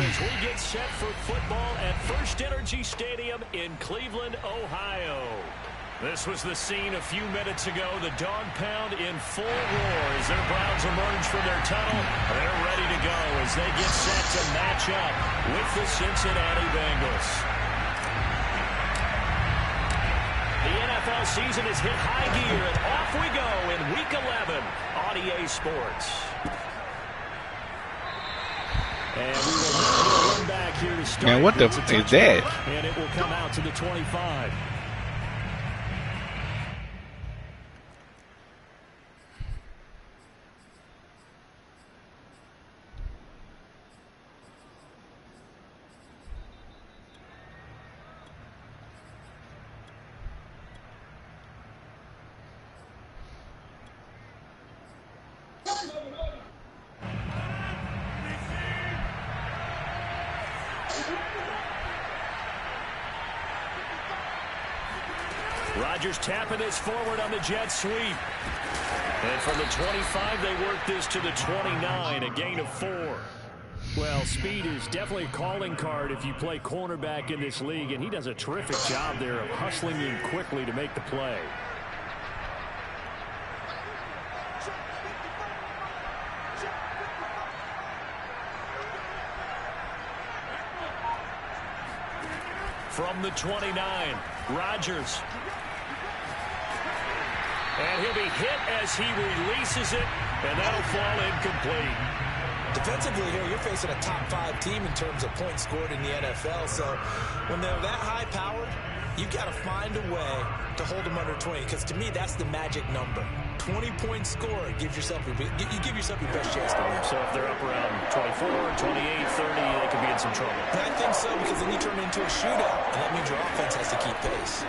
as we get set for football at First Energy Stadium in Cleveland, Ohio. This was the scene a few minutes ago. The dog pound in full roar as their Browns emerge from their tunnel. They're ready to go as they get set to match up with the Cincinnati Bengals. The NFL season has hit high gear, and off we go in Week 11 on EA Sports. And we will have a run back here to start. Man, what the f is that? And it will come out to the 25. Rodgers tapping this forward on the jet sweep. And from the 25, they work this to the 29, a gain of 4. Well, speed is definitely a calling card if you play cornerback in this league, and he does a terrific job there of hustling in quickly to make the play. From the 29, Rodgers. And he'll be hit as he releases it, and that'll fall incomplete. Defensively here, you're facing a top 5 team in terms of points scored in the NFL. So when they're that high powered, you've got to find a way to hold them under 20. Because to me, that's the magic number. 20 points scored gives yourself you give yourself your best chance to win. So if they're up around 24, 28, 30, they could be in some trouble. And I think so, because then you turn it into a shootout, and that means your offense has to keep pace.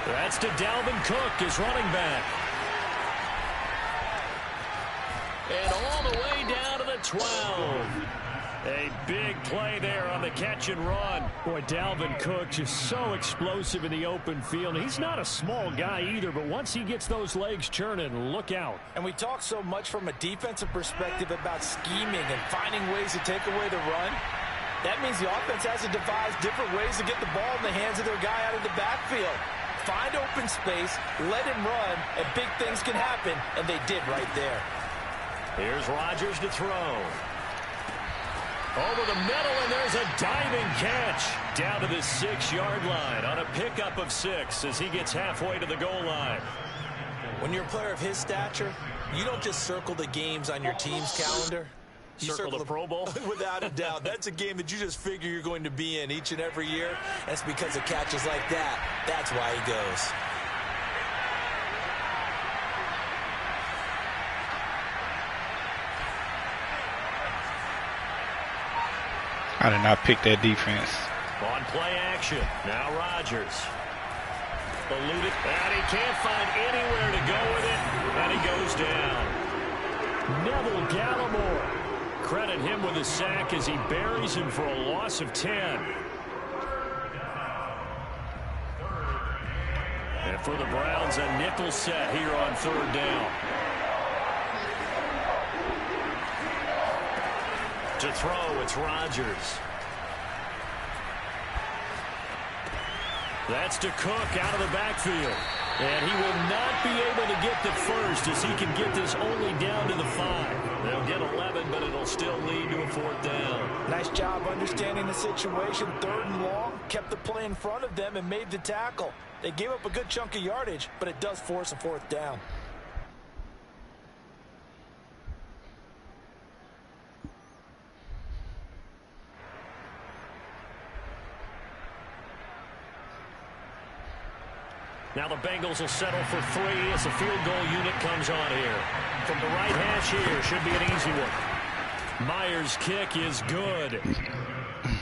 That's to Dalvin Cook, his running back. And all the way down to the 12. A big play there on the catch and run. Boy, Dalvin Cook just so explosive in the open field. He's not a small guy either, but once he gets those legs churning, look out. And we talk so much from a defensive perspective about scheming and finding ways to take away the run. That means the offense has to devise different ways to get the ball in the hands of their guy out of the backfield. Find open space, let him run, and big things can happen, and they did right there. Here's Rodgers to throw. Over the middle, and there's a diving catch down to the 6-yard line on a pickup of 6 as he gets halfway to the goal line. When you're a player of his stature, you don't just circle the games on your team's calendar. You circle the Pro Bowl? Without a doubt. That's a game that you just figure you're going to be in each and every year. And it's because of catches like that. That's why he goes. I did not pick that defense. On play action. Now Rodgers. Eluded. And he can't find anywhere to go with it. And he goes down. Neville Gallimore. Credit him with a sack as he buries him for a loss of 10. And for the Browns, a nickel set here on 3rd down. To throw, it's Rodgers. That's to Cook out of the backfield. And he will not be able to get the first as he can get this only down to the 5. They'll get 11, but it'll still lead to a 4th down. Nice job understanding the situation. 3rd and long, kept the play in front of them and made the tackle. They gave up a good chunk of yardage, but it does force a 4th down. Now the Bengals will settle for 3 as the field goal unit comes on here. From the right hash here, should be an easy one. Myers' kick is good.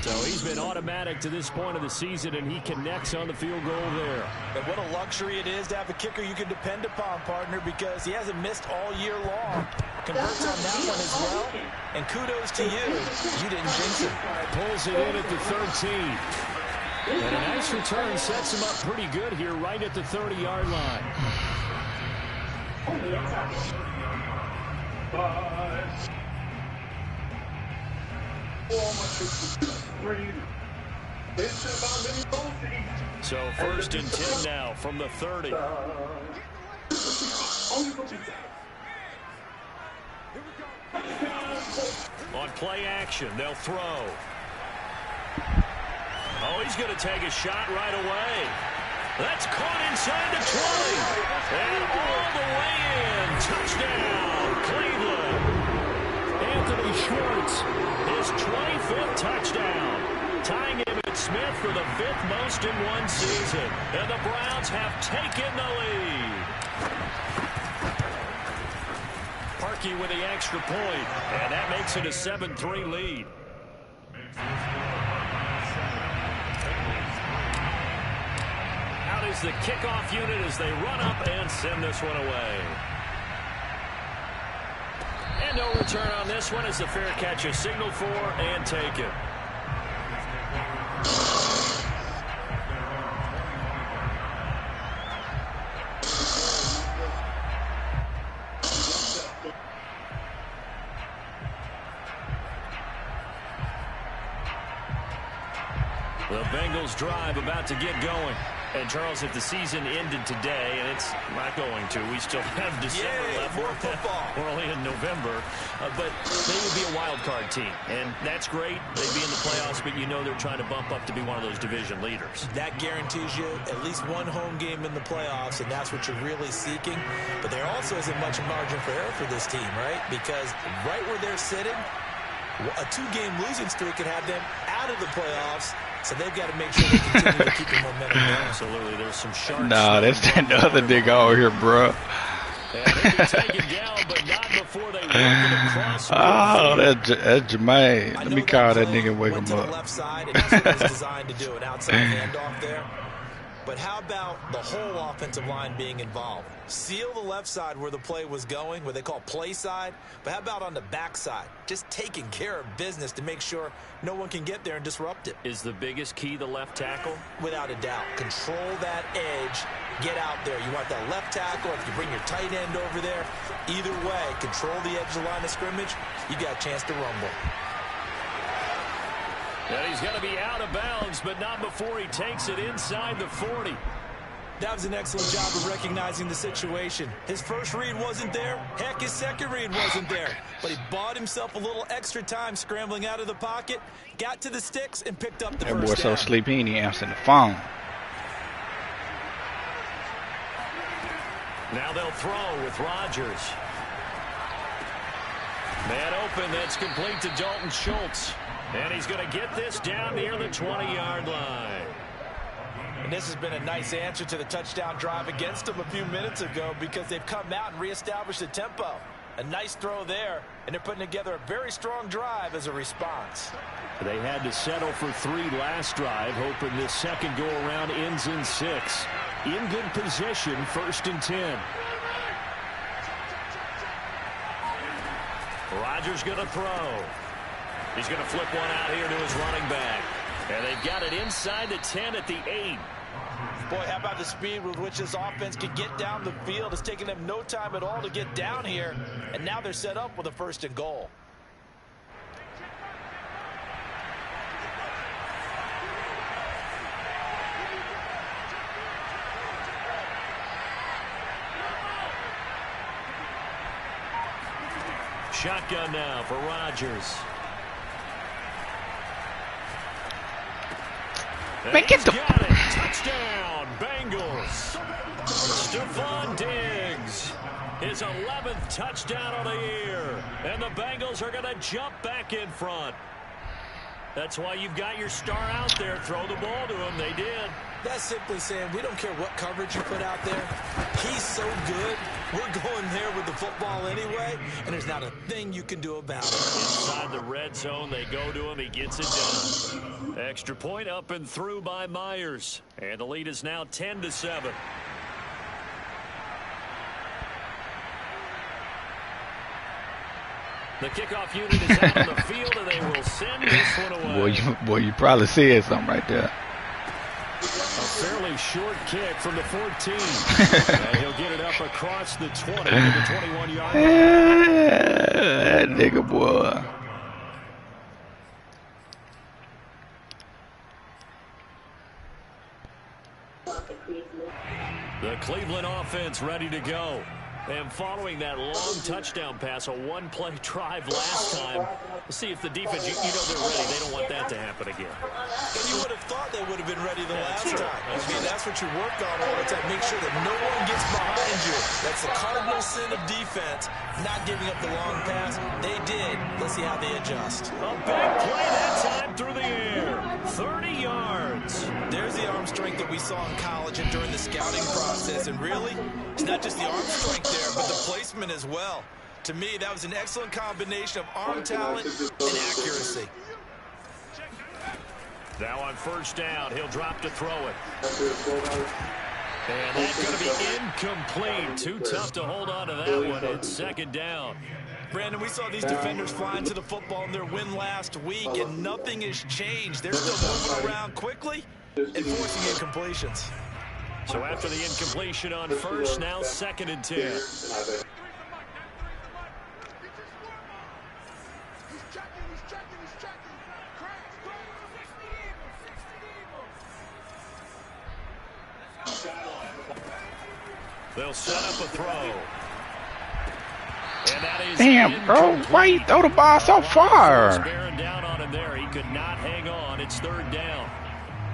So he's been automatic to this point of the season, and he connects on the field goal there. And what a luxury it is to have a kicker you can depend upon, partner, because he hasn't missed all year long. Converts on that one as well. And kudos to you. You didn't jinx him. Pulls it in at the 13. And a nice return sets him up pretty good here right at the 30-yard line. So 1st and 10 now from the 30. On play action, they'll throw. Oh, he's going to take a shot right away. That's caught inside the 20. And all the way in. Touchdown, Cleveland. Anthony Schwartz, his 25th touchdown. Tying him at Smith for the 5th most in one season. And the Browns have taken the lead. Parkey with the extra point. And that makes it a 7-3 lead. Out is the kickoff unit as they run up and send this one away. And no return on this one as the fair catch is signaled for and taken. The Bengals drive about to get going. And, Charles, if the season ended today, and it's not going to, we still have December left. More football. We're only in November. But they would be a wild card team. And that's great. They'd be in the playoffs, but you know they're trying to bump up to be one of those division leaders. That guarantees you at least one home game in the playoffs, and that's what you're really seeking. But there also isn't much margin for error for this team, right? Because right where they're sitting, a 2-game losing streak could have them out of the playoffs. So they've got to make sure they continue to keep the momentum going. Absolutely. There's some sharks. Nah, that's that other nigga over here, bro. Down, but not before they work it across. Oh, that's Jermaine. Let me call that nigga and wake him to the up. left side, and that's what it was designed to do, an outside handoff there. But how about the whole offensive line being involved? Seal the left side where the play was going, where they call play side. But how about on the back side? Just taking care of business to make sure no one can get there and disrupt it. Is the biggest key the left tackle? Without a doubt. Control that edge. Get out there. You want that left tackle. If you bring your tight end over there, either way, control the edge of the line of scrimmage. You got a chance to rumble. And he's going to be out of bounds, but not before he takes it inside the 40. That was an excellent job of recognizing the situation. His first read wasn't there. Heck, his second read wasn't there. But he bought himself a little extra time scrambling out of the pocket, got to the sticks, and picked up the first down. That boy so sleepy, he ain't answering the phone. Now they'll throw with Rodgers. Man open, that's complete to Dalton Schultz. And he's going to get this down near the 20-yard line. And this has been a nice answer to the touchdown drive against them a few minutes ago because they've come out and reestablished the tempo. A nice throw there, and they're putting together a very strong drive as a response. They had to settle for 3 last drive, hoping this second go-around ends in 6. In good position, 1st and 10. Rodgers going to throw. He's going to flip one out here to his running back. And they've got it inside the 10 at the 8. Boy, how about the speed with which this offense can get down the field? It's taken them no time at all to get down here. And now they're set up with a 1st and goal. Shotgun now for Rodgers. Man, get the... Got it. Touchdown, Bengals. Stephon Diggs. His 11th touchdown of the year. And the Bengals are going to jump back in front. That's why you've got your star out there. Throw the ball to him. They did. That's simply saying we don't care what coverage you put out there. He's so good. We're going there with the football anyway, and there's not a thing you can do about it. Inside the red zone, they go to him. He gets it done. Extra point up and through by Myers. And the lead is now 10-7. The kickoff unit is out on the field, and they will send this one away. Boy, you probably said something right there. A fairly short kick from the 14. And he'll get it up across the 20 to the 21-yard line. That nigga, boy. Cleveland offense ready to go. And following that long touchdown pass, a one-play drive last time, we'll see if the defense, you know they're ready. They don't want that to happen again. And you would have thought they would have been ready the last time. I mean, that's what you work on all the time. Make sure that no one gets behind you. That's the cardinal sin of defense, not giving up the long pass. They did. Let's see how they adjust. A big play that time through the air. 30 yards. There's the arm strength that we saw in college and during the scouting process. And really, it's not just the arm strength there, but the placement as well. To me, that was an excellent combination of arm talent and accuracy. Now on first down, he'll drop to throw it. And that's going to be incomplete. Too tough to hold on to that one. It's second down. Brandon, we saw these defenders flying to the football in their win last week, and nothing has changed. They're still moving around quickly and forcing incompletions. So after the incompletion on first, now 2nd and 10. They'll set up a throw. And that is damn, bro. Why you throw the ball so far? Bearing down on him there. He could not hang on. It's 3rd down.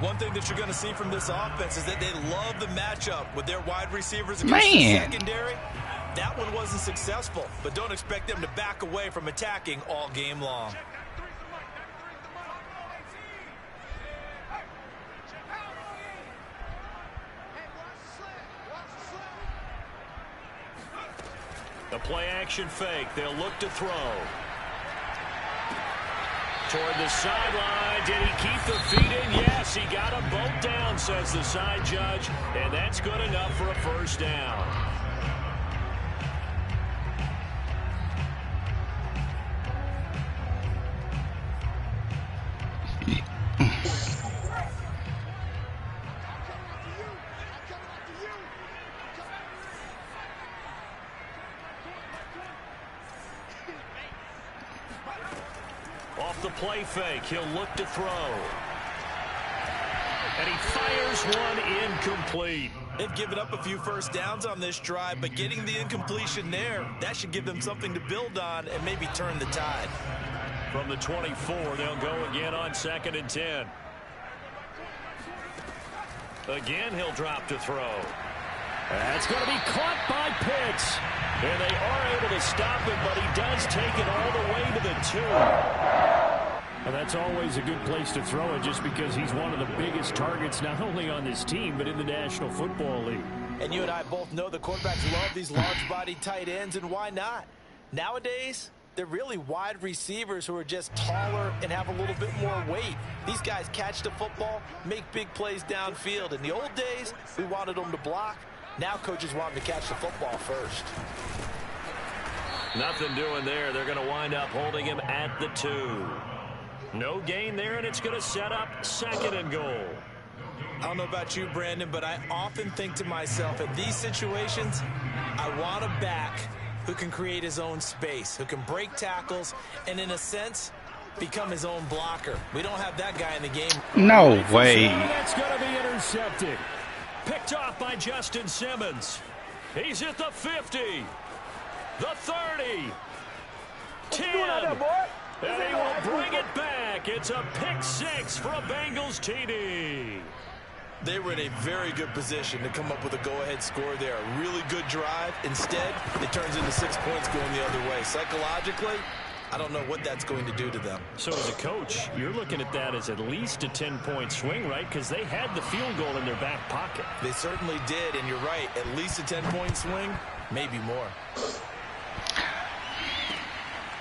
One thing that you're going to see from this offense is that they love the matchup with their wide receivers against the secondary. That one wasn't successful, but don't expect them to back away from attacking all game long. The play-action fake. They'll look to throw. Toward the sideline. Did he keep the feet in? Yes, he got them both down, says the side judge. And that's good enough for a first down. Off the play fake, he'll look to throw. And he fires one incomplete. They've given up a few first downs on this drive, but getting the incompletion there, that should give them something to build on and maybe turn the tide. From the 24, they'll go again on 2nd and 10. Again, he'll drop to throw. That's going to be caught by Pitts. And they are able to stop him, but he does take it all the way to the 2. Well, that's always a good place to throw it just because he's one of the biggest targets not only on this team but in the National Football League. And you and I both know the quarterbacks love these large-bodied tight ends, and why not? Nowadays, they're really wide receivers who are just taller and have a little bit more weight. These guys catch the football, make big plays downfield. In the old days, we wanted them to block. Now coaches want them to catch the football first. Nothing doing there. They're going to wind up holding him at the 2. No gain there, and it's going to set up 2nd and goal. I don't know about you, Brandon, but I often think to myself, in these situations, I want a back who can create his own space, who can break tackles, and in a sense, become his own blocker. We don't have that guy in the game. No way. That's going to be intercepted. Picked off by Justin Simmons. He's at the 50. The 30. 10. And he will bring it back. It's a pick 6 for a Bengals TD. They were in a very good position to come up with a go-ahead score there. A really good drive. Instead, it turns into 6 points going the other way. Psychologically, I don't know what that's going to do to them. So as a coach, you're looking at that as at least a 10-point swing, right? Because they had the field goal in their back pocket. They certainly did, and you're right. At least a 10-point swing, maybe more.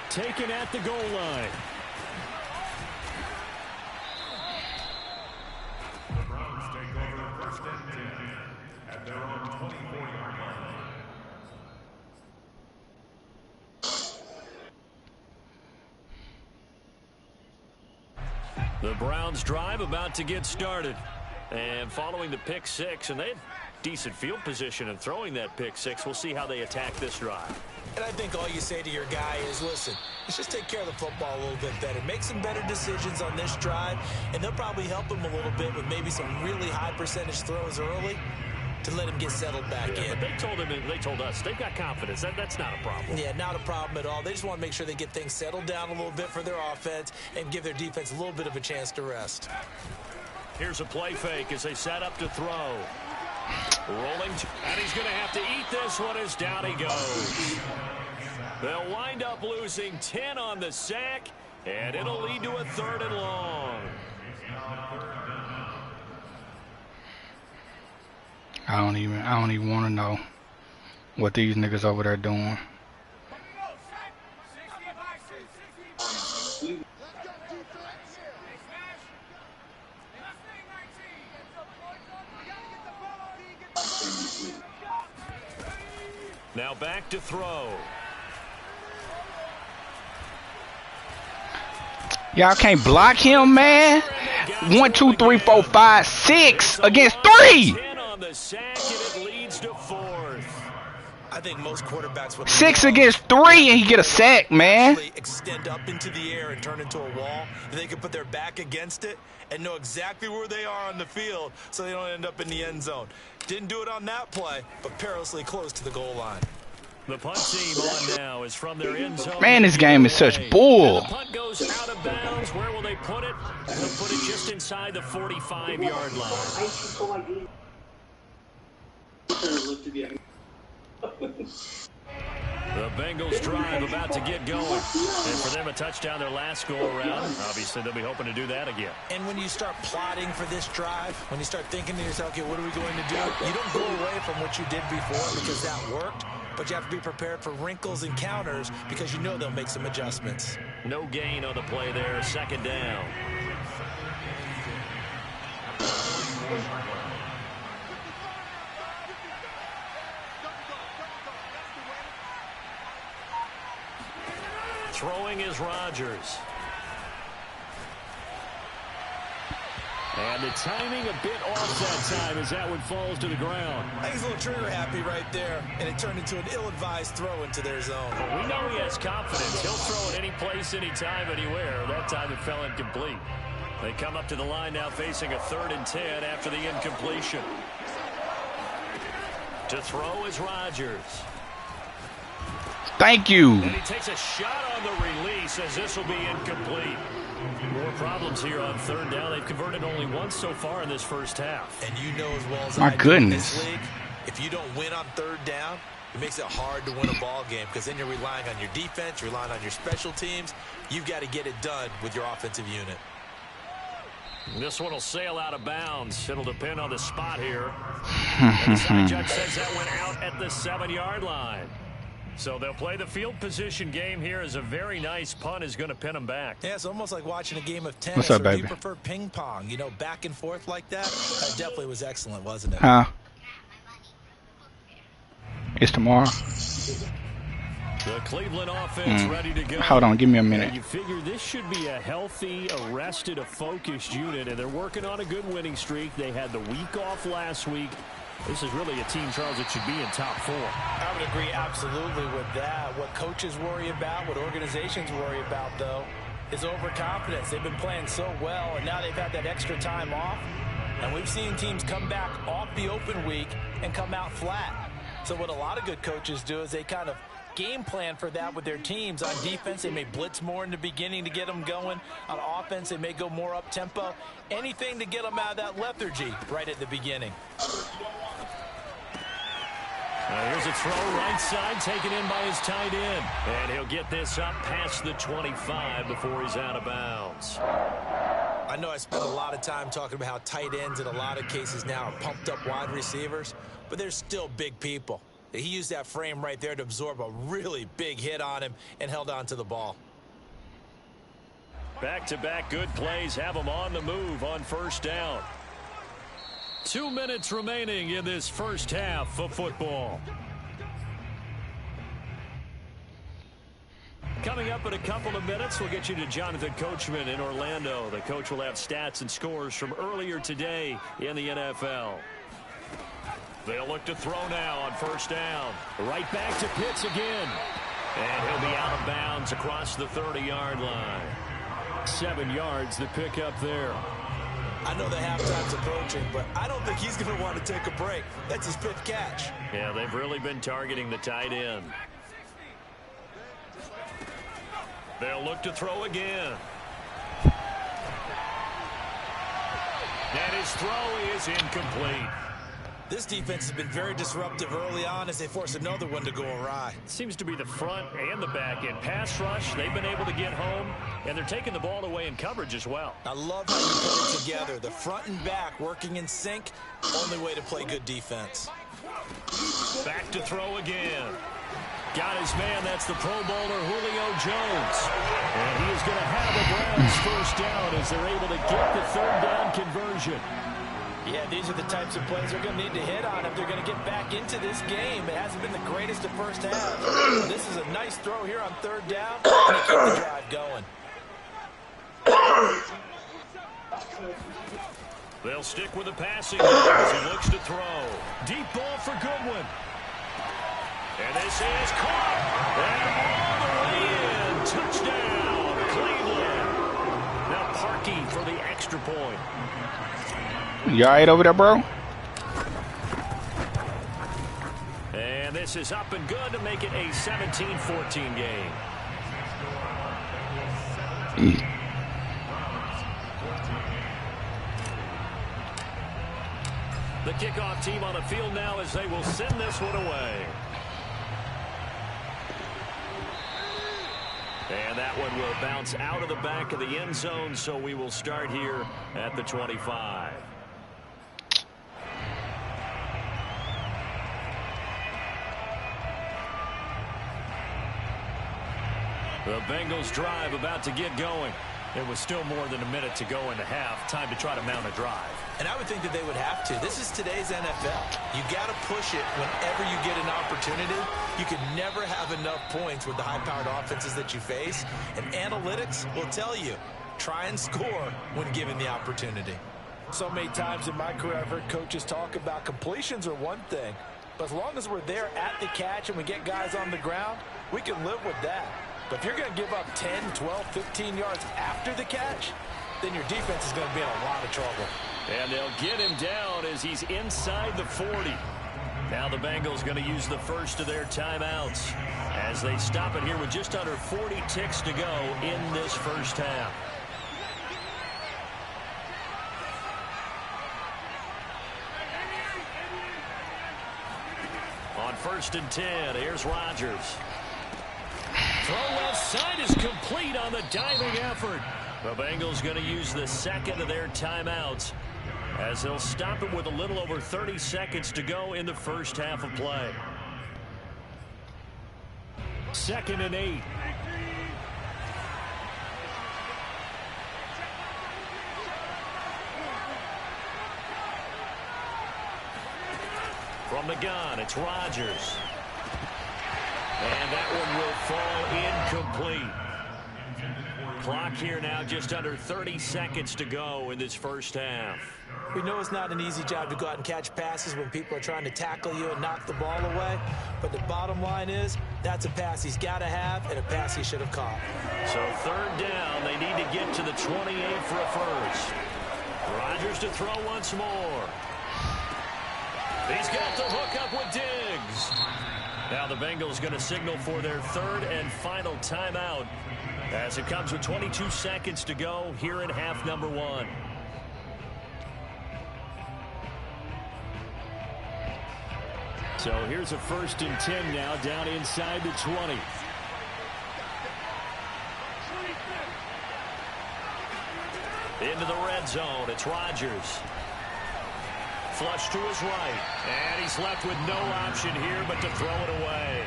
Taken at the goal line. The Browns take over 1st and 10 at their own 24-yard line. The Browns drive about to get started. And following the pick 6, and they had decent field position in throwing that pick 6. We'll see how they attack this drive. And I think all you say to your guy is, listen, let's just take care of the football a little bit better. Make some better decisions on this drive, and they'll probably help him a little bit with maybe some really high percentage throws early. to let him get settled back in. But they told us they've got confidence. That's not a problem. Yeah, not a problem at all. They just want to make sure they get things settled down a little bit for their offense and give their defense a little bit of a chance to rest. Here's a play fake as they set up to throw. Rolling, and he's going to have to eat this one as down he goes. They'll wind up losing 10 on the sack, and it'll lead to a 3rd and long. I don't even want to know what these niggas over there doing. Now back to throw. Y'all can't block him, man. 1, 2, 3, 4, 5, 6 against 3. 10 on the sack, and it leads to 4th. I think most quarterbacks would 6 against 3, and he get a sack, man. Extend up into the air and turn into a wall. They can put their back against it and know exactly where they are on the field so they don't end up in the end zone. Didn't do it on that play, but perilously close to the goal line. The punt team on now is from their end zone. Man, this game is such bull. And the punt goes out of bounds. Where will they put it? They'll put it just inside the 45-yard line. The Bengals drive about to get going. And for them, a touchdown their last go-around. Obviously, they'll be hoping to do that again. And when you start plotting for this drive, when you start thinking to yourself, okay, what are we going to do? You don't go away from what you did before because that worked. But you have to be prepared for wrinkles and counters because you know they'll make some adjustments. No gain on the play there. 2nd down. Throwing is Rodgers. And the timing a bit off that time as that one falls to the ground. I think he's a little trigger happy right there, and it turned into an ill-advised throw into their zone. But we know he has confidence. He'll throw it any place, anytime, anywhere. That time it fell incomplete. They come up to the line now facing a 3rd and 10 after the incompletion. To throw is Rodgers. Thank you. And he takes a shot on the release as this will be incomplete. More problems here on 3rd down. They've converted only once so far in this first half. And you know as well as My I do goodness. in this league, if you don't win on 3rd down, it makes it hard to win a ball game because then you're relying on your defense, you're relying on your special teams. You've got to get it done with your offensive unit. This one will sail out of bounds. It'll depend on the spot here. And the side judge says that went out at the 7-yard line. So they'll play the field position game here as a very nice punt is going to pin them back. Yeah, it's almost like watching a game of tennis. What's up, or baby? do you prefer ping pong? You know, back and forth like that? That definitely was excellent, wasn't it? Huh? It's tomorrow. The Cleveland offense ready to go. Hold on, give me a minute. And you figure this should be a healthy, a focused unit, and they're working on a good winning streak. They had the week off last week. This is really a team, Charles, that should be in top 4. I would agree absolutely with that. What coaches worry about, what organizations worry about, though, is overconfidence. They've been playing so well, and now they've had that extra time off. And we've seen teams come back off the open week and come out flat. So what a lot of good coaches do is they kind of game plan for that with their teams. On defense, they may blitz more in the beginning to get them going. On offense, they may go more up-tempo. Anything to get them out of that lethargy right at the beginning. Here's a throw right side taken in by his tight end. And he'll get this up past the 25 before he's out of bounds. I know I spent a lot of time talking about how tight ends in a lot of cases now are pumped up wide receivers, but they're still big people. He used that frame right there to absorb a really big hit on him and held on to the ball. Back-to-back good plays have him on the move on 1st down. 2 minutes remaining in this first half of football. Coming up in a couple of minutes, we'll get you to Jonathan Coachman in Orlando. The coach will have stats and scores from earlier today in the NFL. They'll look to throw now on 1st down. Right back to Pitts again. And he'll be out of bounds across the 30-yard line. 7 yards the pick up there. I know the halftime's approaching, but I don't think he's going to want to take a break. That's his 5th catch. Yeah, they've really been targeting the tight end. They'll look to throw again. And his throw is incomplete. This defense has been very disruptive early on as they force another one to go awry. Seems to be the front and the back end. Pass rush, they've been able to get home, and they're taking the ball away in coverage as well. I love how you put it together. The front and back working in sync, only way to play good defense. Back to throw again. Got his man, that's the Pro Bowler Julio Jones. And he is going to have the Browns first down as they're able to get the 3rd down conversion. Yeah, these are the types of plays they're going to need to hit on if they're going to get back into this game. It hasn't been the greatest of first half. This is a nice throw here on 3rd down and keep the drive going. They'll stick with the passing game as he looks to throw. Deep ball for Goodwin. And this is caught. And all the way in. Touchdown, Cleveland. Now Parkey for the extra point. You all right over there, bro? And this is up and good to make it a 17-14 game. The kickoff team on the field now as they will send this one away. And that one will bounce out of the back of the end zone, so we will start here at the 25. The Bengals drive about to get going. There was still more than a minute to go in the half. Time to try to mount a drive. And I would think that they would have to. This is today's NFL. You got to push it whenever you get an opportunity. You can never have enough points with the high-powered offenses that you face. And analytics will tell you, try and score when given the opportunity. So many times in my career, I've heard coaches talk about completions are one thing. But as long as we're there at the catch and we get guys on the ground, we can live with that. But if you're going to give up 10, 12, 15 yards after the catch, then your defense is going to be in a lot of trouble. And they'll get him down as he's inside the 40. Now the Bengals going to use the first of their timeouts as they stop it here with just under 40 ticks to go in this first half. On 1st and 10, here's Rodgers. Throw left side is complete on the diving effort. The Bengals going to use the second of their timeouts as they'll stop it with a little over 30 seconds to go in the first half of play. 2nd and 8. From the gun, it's Rodgers. And that one will fall incomplete. Clock here now just under 30 seconds to go in this first half. We know it's not an easy job to go out and catch passes when people are trying to tackle you and knock the ball away. But the bottom line is, that's a pass he's got to have and a pass he should have caught. So 3rd down, they need to get to the 28 for a first. Rodgers to throw once more. He's got the hook up with Diggs. Now the Bengals going to signal for their 3rd and final timeout as it comes with 22 seconds to go here in half number 1. So here's a 1st and 10 now down inside the 20. Into the red zone, it's Rodgers. Flush to his right, and he's left with no option here but to throw it away.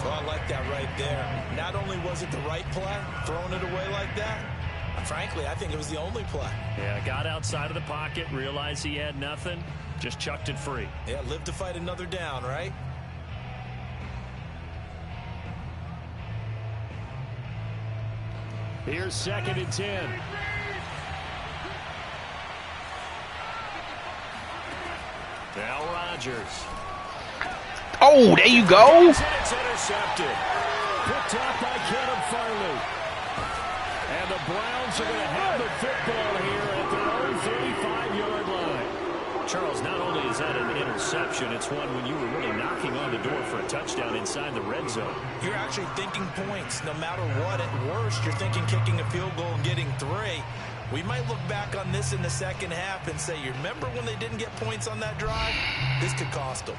Oh, I like that right there. Not only was it the right play, throwing it away like that, frankly, I think it was the only play. Yeah, got outside of the pocket, realized he had nothing, just chucked it free. Yeah, live to fight another down, right? Here's 2nd and 10. Now Rodgers. Oh, there you go. It's intercepted. Picked up by Kevin Farley. And the Browns are going to have the football here at their own Charles, not only is that an interception, it's one when you were really knocking on the door for a touchdown inside the red zone. You're actually thinking points. No matter what, at worst, you're thinking kicking a field goal and getting 3. We might look back on this in the second half and say, you remember when they didn't get points on that drive? This could cost them.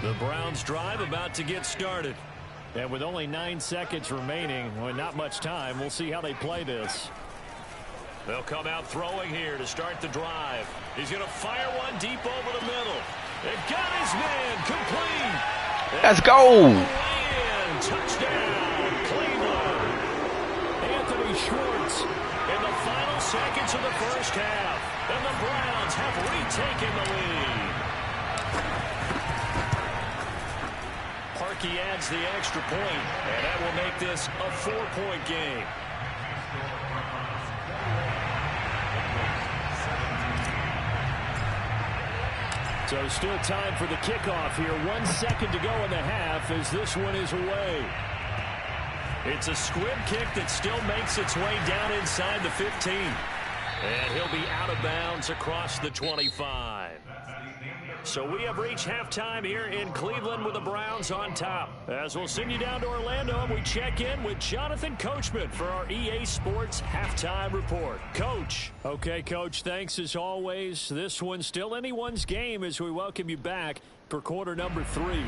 The Browns drive about to get started. And with only 9 seconds remaining, well, not much time, we'll see how they play this. They'll come out throwing here to start the drive. He's going to fire one deep over the middle. They've got his man complete. Let's go. Touchdown, Cleveland. Anthony Schwartz In the final seconds of the first half, and the Browns have retaken the lead. Parkey adds the extra point, and that will make this a 4-point game. So still time for the kickoff here. 1 second to go in the half as this one is away. It's a squib kick that still makes its way down inside the 15. And he'll be out of bounds across the 25. So we have reached halftime here in Cleveland with the Browns on top. As we'll send you down to Orlando, and we check in with Jonathan Coachman for our EA Sports Halftime Report. Coach. Okay, Coach, thanks as always. This one's still anyone's game as we welcome you back for quarter number 3.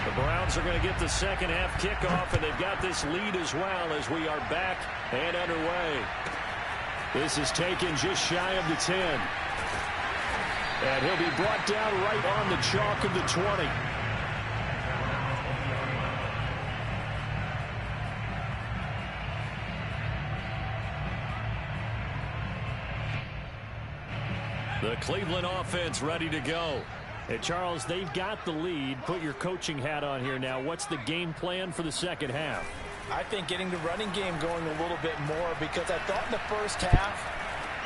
The Browns are going to get the second half kickoff, and they've got this lead as well as we are back and underway. This is taken just shy of the 10. And he'll be brought down right on the chalk of the 20. The Cleveland offense ready to go. Hey, Charles, they've got the lead. Put your coaching hat on here now. What's the game plan for the second half? I think getting the running game going a little bit more, because I thought in the first half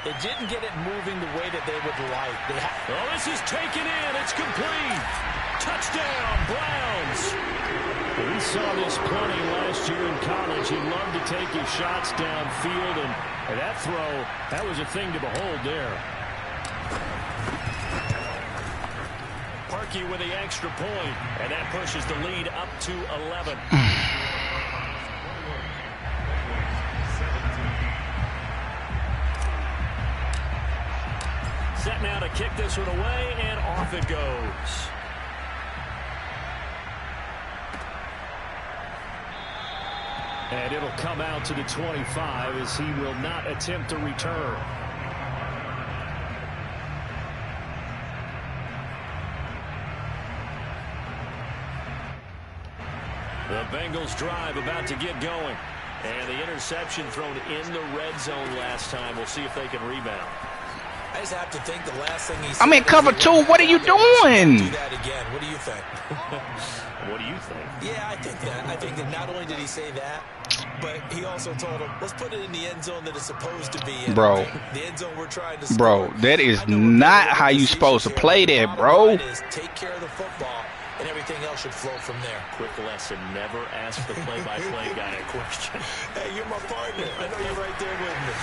they didn't get it moving the way that they would like. Oh, this is taken in. It's complete. Touchdown, Browns. We saw this plenty last year in college. He loved to take his shots downfield, and that throw, that was a thing to behold there. Parkey with the extra point, and that pushes the lead up to 11. Set now to kick this one away, and off it goes. And it'll come out to the 25 as he will not attempt to return. The Bengals drive about to get going. And the interception thrown in the red zone last time. We'll see if they can rebound. I just have to think the last thing he said. I'm in cover 2. What are you doing? Do that again. What do you think? What do you think? Yeah, I think that. I think that not only did he say that, but he also told him, let's put it in the end zone that it's supposed to be in. Bro. The end zone we're trying to score. Bro, that is not how you supposed to play that, bro. Take care of the football, and everything else should flow from there. Quick lesson, never ask the play-by-play guy a question. Hey, you're my partner. I know you're right there with me.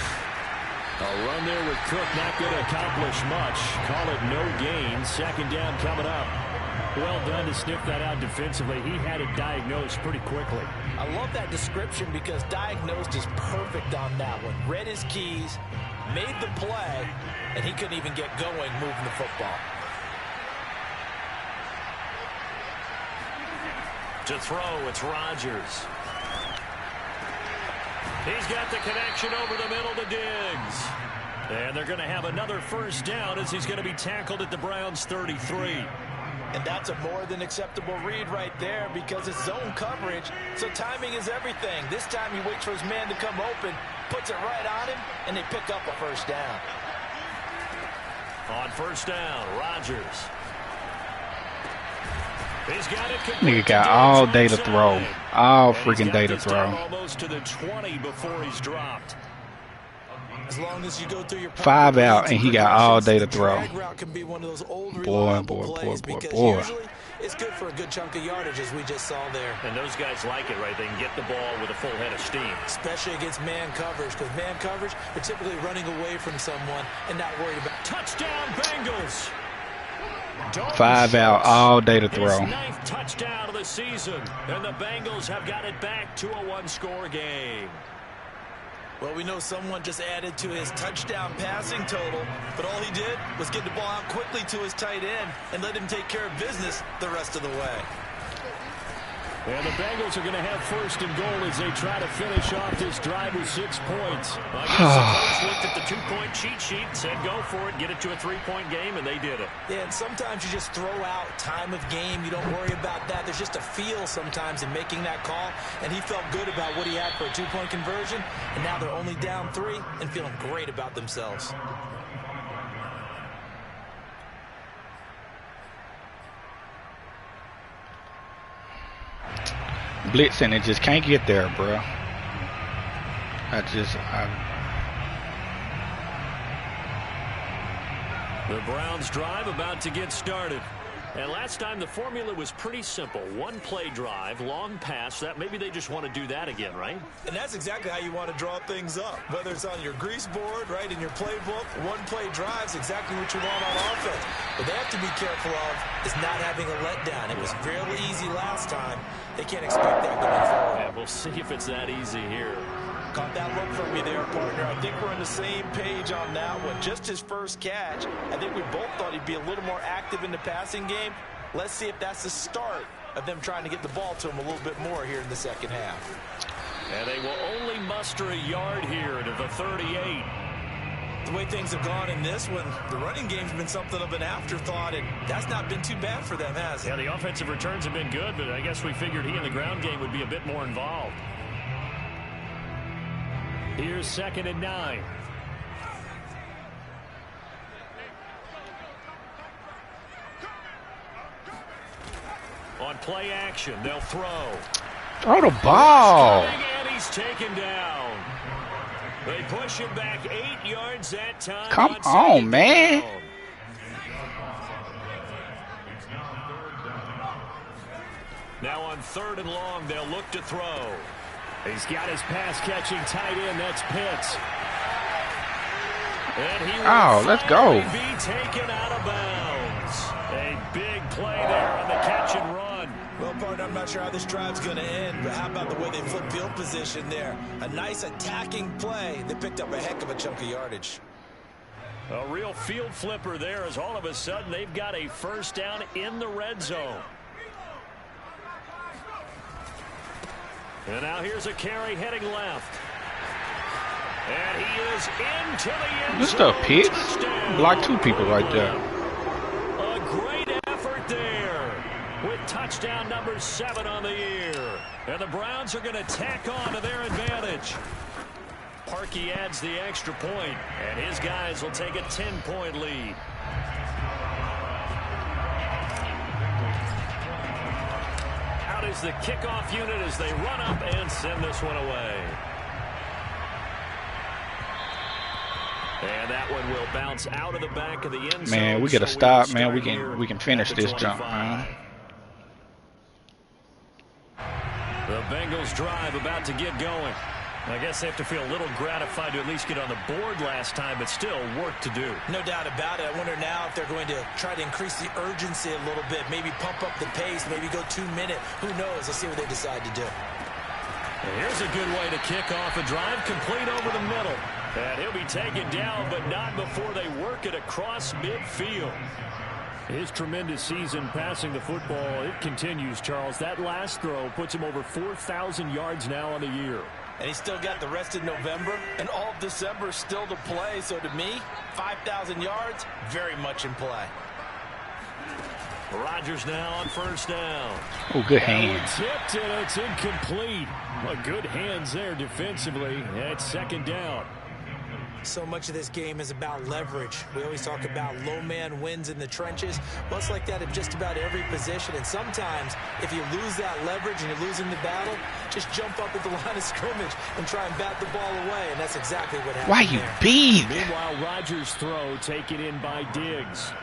A run there with Cook not going to accomplish much. Call it no gain. Second down coming up. Well done to sniff that out defensively. He had it diagnosed pretty quickly. I love that description because diagnosed is perfect on that one. Read his keys, made the play, and he couldn't even get going moving the football. To throw, it's Rodgers. He's got the connection over the middle to Diggs. And they're going to have another first down as he's going to be tackled at the Browns' 33. And that's a more than acceptable read right there because it's zone coverage, so timing is everything. This time he waits for his man to come open, puts it right on him, and they pick up a first down. On first down, Rodgers. He's got it. Nigga got all day to throw. All freaking day to throw. Almost to the 20 before he's dropped. As long as you go through your 5 out, and he got all day to throw. Drag route can be one of those old Boy. plays because usually It's good for a good chunk of yardage, as we just saw there. And those guys like it, right? They can get the ball with a full head of steam. Especially against man coverage, because man coverage, they're typically running away from someone and not worried about. Touchdown, Bengals! 5 out all day to His throw. 9th touchdown of the season, and the Bengals have got it back to a one-score game. Well, we know someone just added to his touchdown passing total, but all he did was get the ball out quickly to his tight end and let him take care of business the rest of the way. And the Bengals are going to have first and goal as they try to finish off this drive with 6 points. I guess the coach looked at the 2-point cheat sheet, said go for it, get it to a 3-point game, and they did it. Yeah, and sometimes you just throw out time of game. You don't worry about that. There's just a feel sometimes in making that call, and he felt good about what he had for a 2-point conversion, and now they're only down 3 and feeling great about themselves. Blitzing, it just can't get there, bro. The Browns drive about to get started. And last time the formula was pretty simple. One play drive, long pass. That maybe they just want to do that again, right? And that's exactly how you want to draw things up. Whether it's on your grease board, right, in your playbook, one play drive's exactly what you want on offense. What they have to be careful of is not having a letdown. It was fairly easy last time. They can't expect that going forward. Yeah, we'll see if it's that easy here. Caught that look from me there, partner. I think we're on the same page on that one. Just his first catch. I think we both thought he'd be a little more active in the passing game. Let's see if that's the start of them trying to get the ball to him a little bit more here in the second half. And they will only muster a yard here to the 38. The way things have gone in this one, the running game's been something of an afterthought, and that's not been too bad for them, has it? Yeah, the offensive returns have been good, but I guess we figured he in the ground game would be a bit more involved. Here's 2nd and 9. On play action, they'll throw. Throw the ball. And he's taken down. They push him back 8 yards that time. Come on, man. Down. Now on 3rd and long, they'll look to throw. He's got his pass-catching tight end. That's Pitts. And he Oh, let's go. be taken out of bounds. A big play there on the catch and run. Well, partner, I'm not sure how this drive's going to end, but how about the way they flip field position there? A nice attacking play. They picked up a heck of a chunk of yardage. A real field flipper there as all of a sudden they've got a first down in the red zone. And now here's a carry heading left. And he is into the end This zone. stuff Pitts Touchdown. blocked 2 people right there. A great effort there with touchdown number 7 on the year. And the Browns are going to tack on to their advantage. Parkey adds the extra point, and his guys will take a 10-point lead. Out is the kickoff unit as they run up and send this one away. And that one will bounce out of the back of the end zone. Man, we gotta So stop, will man. We start can finish at the this jump, 25. man. The Bengals drive about to get going. I guess they have to feel a little gratified to at least get on the board last time, but still work to do. No doubt about it. I wonder now if they're going to try to increase the urgency a little bit, maybe pump up the pace, maybe go 2-minute. Who knows? Let's see what they decide to do. And here's a good way to kick off a drive, complete over the middle. And he'll be taken down, but not before they work it across midfield. His tremendous season passing the football, it continues, Charles. That last throw puts him over 4,000 yards now on the year. And he's still got the rest of November and all of December still to play. So to me, 5,000 yards, very much in play. Rodgers now on first down. Oh, good hands. Tipped and it's incomplete. Well, good hands there defensively. It's 2nd down. So much of this game is about leverage. We always talk about low man wins in the trenches. Well, it's like that in just about every position. And sometimes, if you lose that leverage and you're losing the battle, just jump up at the line of scrimmage and try and bat the ball away. And that's exactly what happened. Why you there. beat? Meanwhile, Rodgers' throw taken in by Diggs.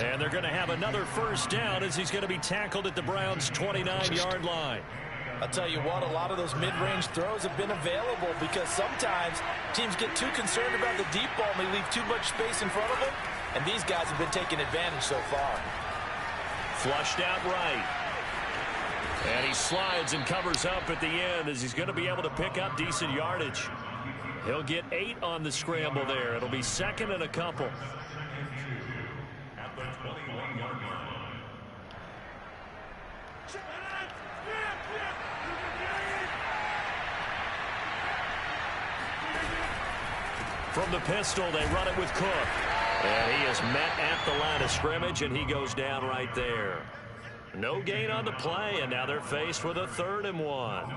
And they're going to have another first down as he's going to be tackled at the Browns' 29-yard line. I'll tell you what, a lot of those mid-range throws have been available because sometimes teams get too concerned about the deep ball and they leave too much space in front of them, and these guys have been taking advantage so far. Flushed out right. And he slides and covers up at the end as he's going to be able to pick up decent yardage. He'll get 8 on the scramble there. It'll be 2nd and a couple. At the 21-yard line. From the pistol, they run it with Cook. And he is met at the line of scrimmage, and he goes down right there. No gain on the play, and now they're faced with a 3rd and 1.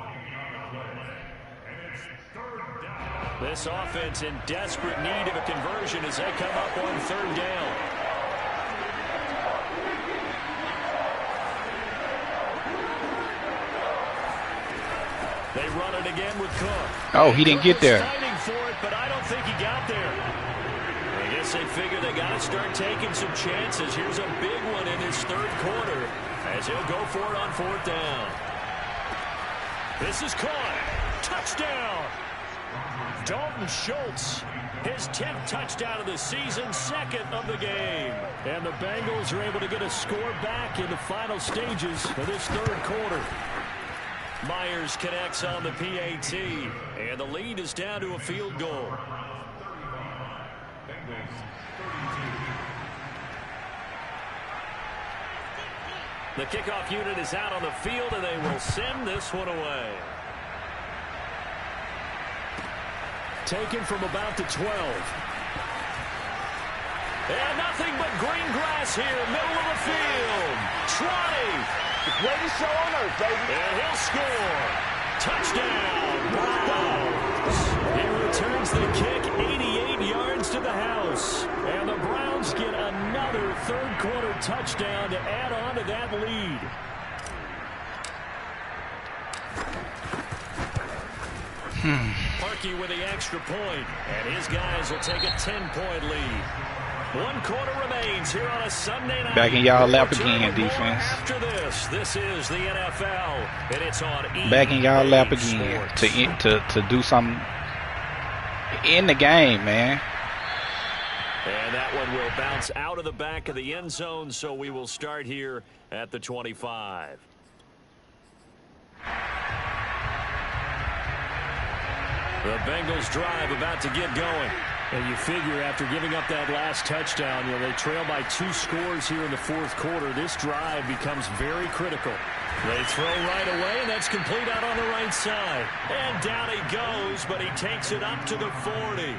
This offense in desperate need of a conversion as they come up on 3rd down. They run it again with Cook. Oh, he didn't get there. Fighting for it, but I don't think he got there. I guess they figure they got to start taking some chances. Here's a big one in this 3rd quarter as he'll go for it on 4th down. This is caught. Touchdown. Dalton Schultz, his 10th touchdown of the season, 2nd of the game. And the Bengals are able to get a score back in the final stages of this 3rd quarter. Myers connects on the PAT, and the lead is down to a field goal. The kickoff unit is out on the field, and they will send this one away. Taken from about the 12. And nothing but green grass here, middle of the field. Trotty. Greatest show on earth, baby. And he'll score. Touchdown, Browns. He returns the kick 88 yards to the house. And the Browns get another 3rd quarter touchdown to add on to that lead. Parkey with the extra point, and his guys will take a 10-point lead. 1 quarter remains here on a Sunday night. Back in y'all lap again, defense. After this is the NFL, and it's on EA Back in y'all lap again Sports. to do something in the game, man. And that one will bounce out of the back of the end zone, so we will start here at the 25. The Bengals drive about to get going. And you figure after giving up that last touchdown, they trail by 2 scores here in the 4th quarter. This drive becomes very critical. They throw right away, and that's complete out on the right side. And down he goes, but he takes it up to the 40.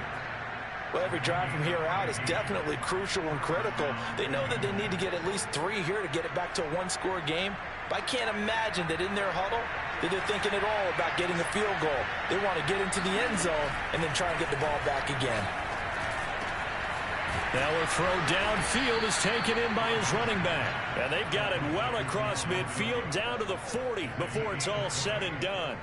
Well, every drive from here out is definitely crucial and critical. They know that they need to get at least 3 here to get it back to a 1-score game. But I can't imagine that in their huddle that they're thinking at all about getting a field goal. They want to get into the end zone and then try and get the ball back again. Now a throw downfield is taken in by his running back. And they've got it well across midfield down to the 40 before it's all said and done.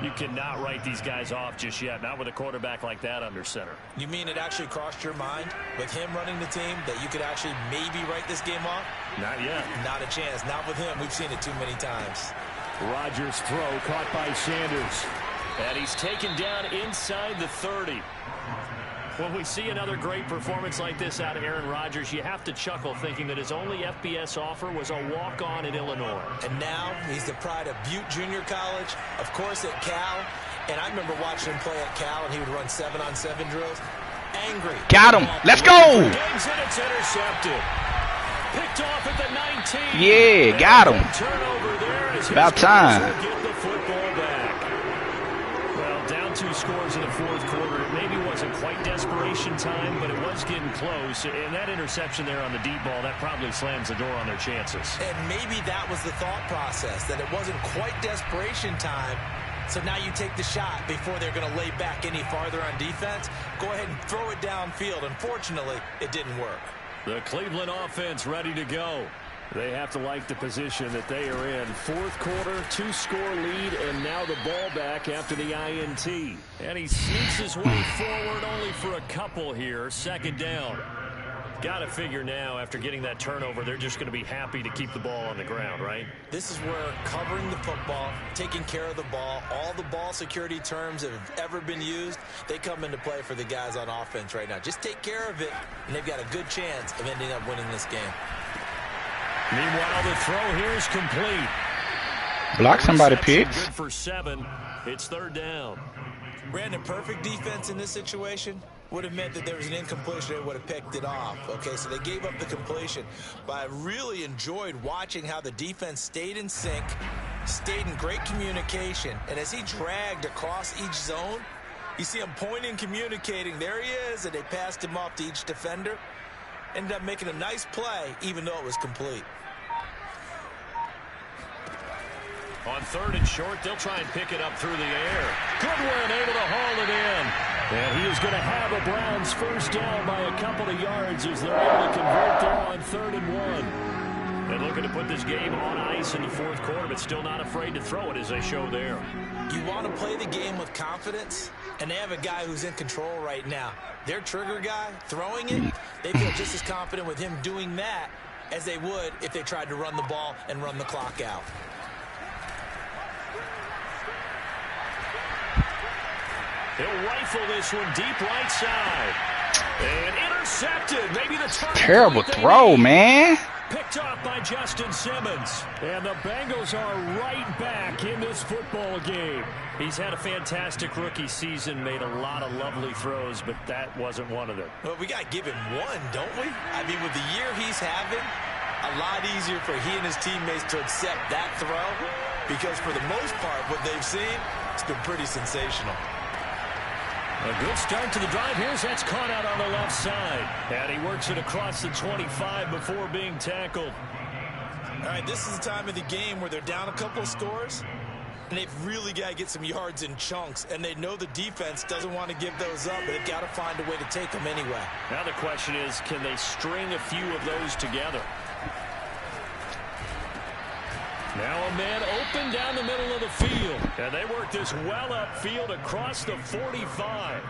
You cannot write these guys off just yet, not with a quarterback like that under center. You mean it actually crossed your mind with him running the team that you could actually maybe write this game off? Not yet. Not a chance. Not with him. We've seen it too many times. Rodgers' throw caught by Sanders. And he's taken down inside the 30. When we see another great performance like this out of Aaron Rodgers, you have to chuckle thinking that his only FBS offer was a walk-on at Illinois. And now he's the pride of Butte Junior College, of course at Cal. And I remember watching him play at Cal, and he would run 7-on-7 drills. Angry. Got him. Let's go. Diggs, and it's intercepted. Picked off at the 19. Yeah, got him. Turnover there as About time. Get the football back. Well, down 2 scores in the 4th quarter. It maybe wasn't quite desperation time, but it was getting close. And that interception there on the deep ball, that probably slams the door on their chances. And maybe that was the thought process, that it wasn't quite desperation time. So now you take the shot before they're going to lay back any farther on defense. Go ahead and throw it downfield. Unfortunately, it didn't work. The Cleveland offense ready to go. They have to like the position that they are in. 4th quarter, 2-score lead, and now the ball back after the INT. And he sneaks his way forward only for a couple here. 2nd down. Got to figure now, after getting that turnover, they're just going to be happy to keep the ball on the ground, right? This is where covering the football, taking care of the ball, all the ball security terms that have ever been used, they come into play for the guys on offense right now. Just take care of it, and they've got a good chance of ending up winning this game. Meanwhile, the throw here is complete. Block somebody, Pitts. Good for 7. It's 3rd down. Brandon, perfect defense in this situation would have meant that there was an incompletion. They would have picked it off. Okay, so they gave up the completion. But I really enjoyed watching how the defense stayed in sync, stayed in great communication. And as he dragged across each zone, you see him pointing, communicating. There he is, and they passed him off to each defender. Ended up making a nice play, even though it was complete. On 3rd and short, they'll try and pick it up through the air. Goodwin able to haul it in. And he is going to have a Browns first down by a couple of yards as they're able to convert there on 3rd and 1. And looking to put this game on ice in the 4th quarter, but still not afraid to throw it as they show there. You want to play the game with confidence, and they have a guy who's in control right now. Their trigger guy, throwing it, they feel just as confident with him doing that as they would if they tried to run the ball and run the clock out. He'll rifle this one deep right side. And intercepted. Maybe the terrible throw, man. Picked off by Justin Simmons. And the Bengals are right back in this football game. He's had a fantastic rookie season, made a lot of lovely throws, but that wasn't one of them. Well, we got to give him one, don't we? I mean, with the year he's having, a lot easier for he and his teammates to accept that throw, because for the most part, what they've seen, it's been pretty sensational. A good start to the drive. Here's that's caught out on the left side. And he works it across the 25 before being tackled. All right, this is the time of the game where they're down a couple of scores, and they've really got to get some yards in chunks, and they know the defense doesn't want to give those up, but they've got to find a way to take them anyway. Now the question is, can they string a few of those together? Now a man open down the middle of the field. And they work this well upfield across the 45.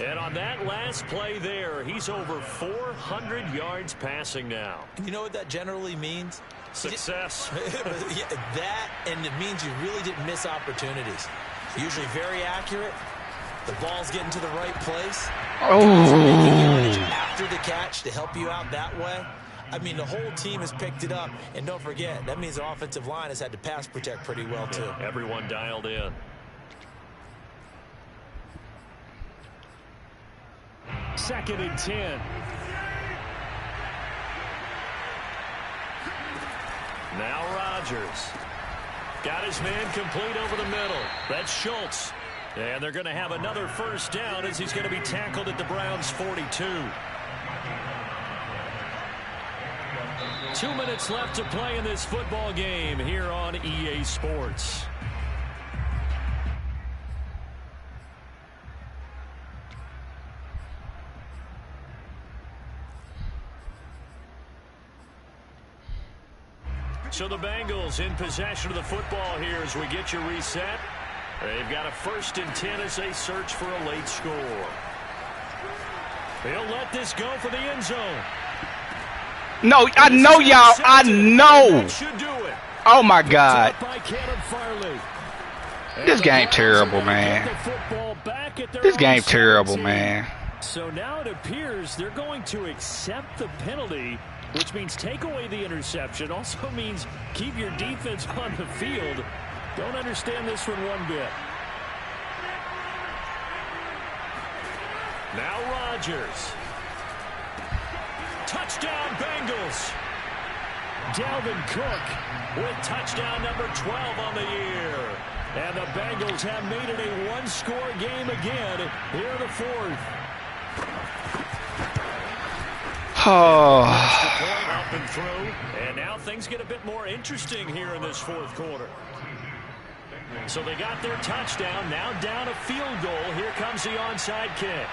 And on that last play there, he's over 400 yards passing now. You know what that generally means? Success. Yeah, that, and it means you really didn't miss opportunities. Usually very accurate. The ball's getting to the right place. Oh. After the catch to help you out that way. I mean, the whole team has picked it up. And don't forget, that means the offensive line has had to pass protect pretty well, too. Yeah, everyone dialed in. Second and 10. Now Rodgers. Got his man complete over the middle. That's Schultz. And they're going to have another first down as he's going to be tackled at the Browns' 42. 2 minutes left to play in this football game here on EA Sports. So the Bengals in possession of the football here as we get you reset. They've got a 1st and 10 as they search for a late score. They'll let this go for the end zone. No, I know y'all. I know. Oh, my God. This game terrible, man. This game terrible, man. So now it appears they're going to accept the penalty, which means take away the interception. Also means keep your defense on the field. Don't understand this one bit. Now Rodgers. Touchdown Bengals. Dalvin Cook with touchdown number 12 on the year. And the Bengals have made it a one-score game again here in the 4th. Oh. Up and through. And now things get a bit more interesting here in this 4th quarter. So they got their touchdown. Now down a field goal. Here comes the onside kick.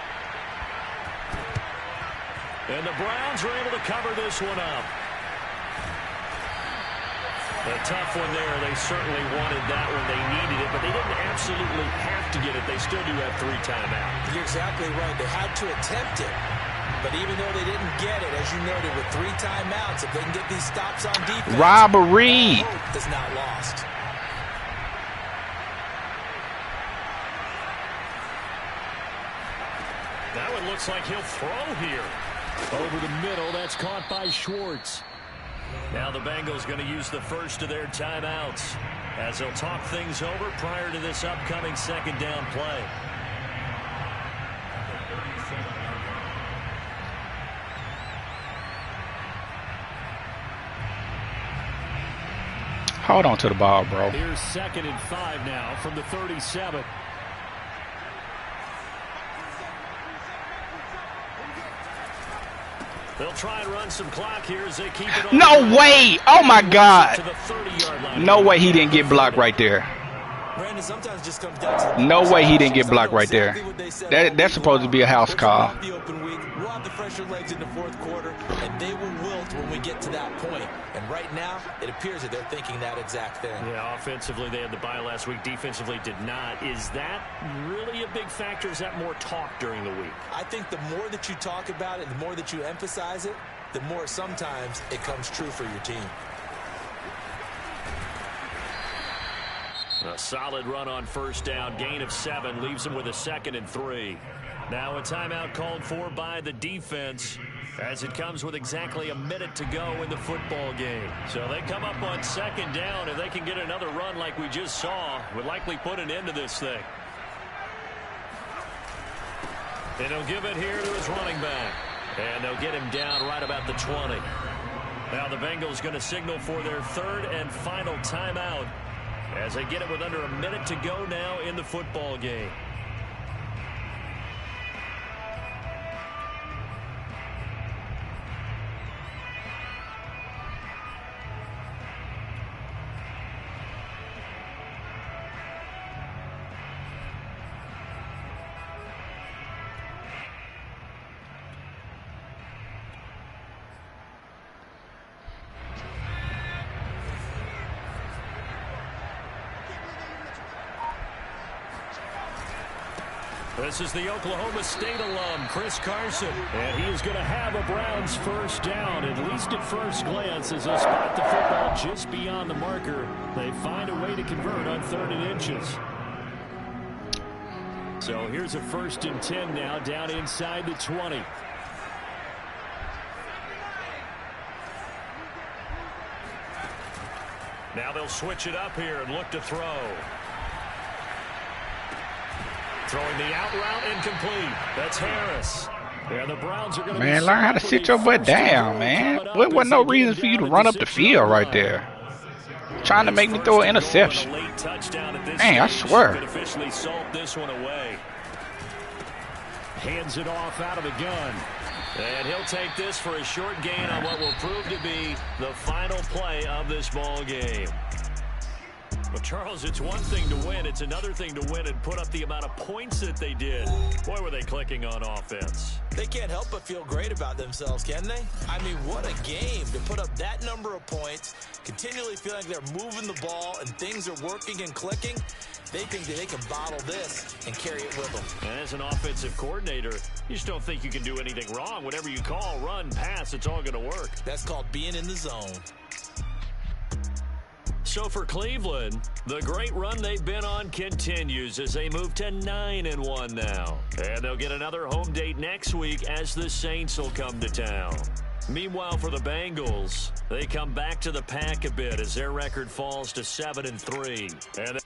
And the Browns were able to cover this one up. A tough one there. They certainly wanted that one. They needed it, but they didn't absolutely have to get it. They still do have 3 timeouts. You're exactly right. They had to attempt it. But even though they didn't get it, as you noted, with 3 timeouts, if they can get these stops on defense, robbery hope is not lost. Now it looks like he'll throw here. Over the middle, that's caught by Schwartz. Now the Bengals going to use the first of their timeouts as they'll talk things over prior to this upcoming second down play. Hold on to the ball, bro. Here's 2nd and 5 now from the 37. They'll try and run some clock here as they keep it on. No way! Oh my God! No way he didn't get blocked right there. Brandon, sometimes just comes down to No way he didn't get blocked right there. That's supposed to be a house call. We'll have the fresher legs in the 4th quarter, and they will wilt when we get to that point. And right now, it appears that they're thinking that exact thing. Yeah, offensively, they had the bye last week. Defensively, did not. Is that really a big factor? Is that more talk during the week? I think the more that you talk about it, the more that you emphasize it, the more sometimes it comes true for your team. A solid run on first down. Gain of 7 leaves him with a 2nd and 3. Now a timeout called for by the defense as it comes with exactly a minute to go in the football game. So they come up on 2nd down. If they can get another run like we just saw, would likely put an end to this thing. And he'll give it here to his running back. And they'll get him down right about the 20. Now the Bengals going to signal for their 3rd and final timeout as they get it with under a minute to go now in the football game. This is the Oklahoma State alum, Chris Carson. And he is going to have a Browns first down, at least at first glance, as they spot the football just beyond the marker. They find a way to convert on 3rd and inches. So here's a 1st and 10 now, down inside the 20. Now they'll switch it up here and look to throw. Throwing the out route incomplete. That's Harris. Yeah, the Browns are going to Man, learn how to sit your butt down, man. There wasn't no reason for you to run up the field right there. Trying to make me throw an interception. Dang, I swear. Officially sold this one away. Hands it off out of the gun. And he'll take this for a short gain on what will prove to be the final play of this ball game. Well, Charles, it's one thing to win. It's another thing to win and put up the amount of points that they did. Boy, were they clicking on offense. They can't help but feel great about themselves, can they? I mean, what a game to put up that number of points, continually feeling like they're moving the ball and things are working and clicking. They think that they can bottle this and carry it with them. And as an offensive coordinator, you just don't think you can do anything wrong. Whatever you call, run, pass, it's all going to work. That's called being in the zone. So for Cleveland, the great run they've been on continues as they move to 9-1 now. And they'll get another home date next week as the Saints will come to town. Meanwhile, for the Bengals, they come back to the pack a bit as their record falls to 7-3. And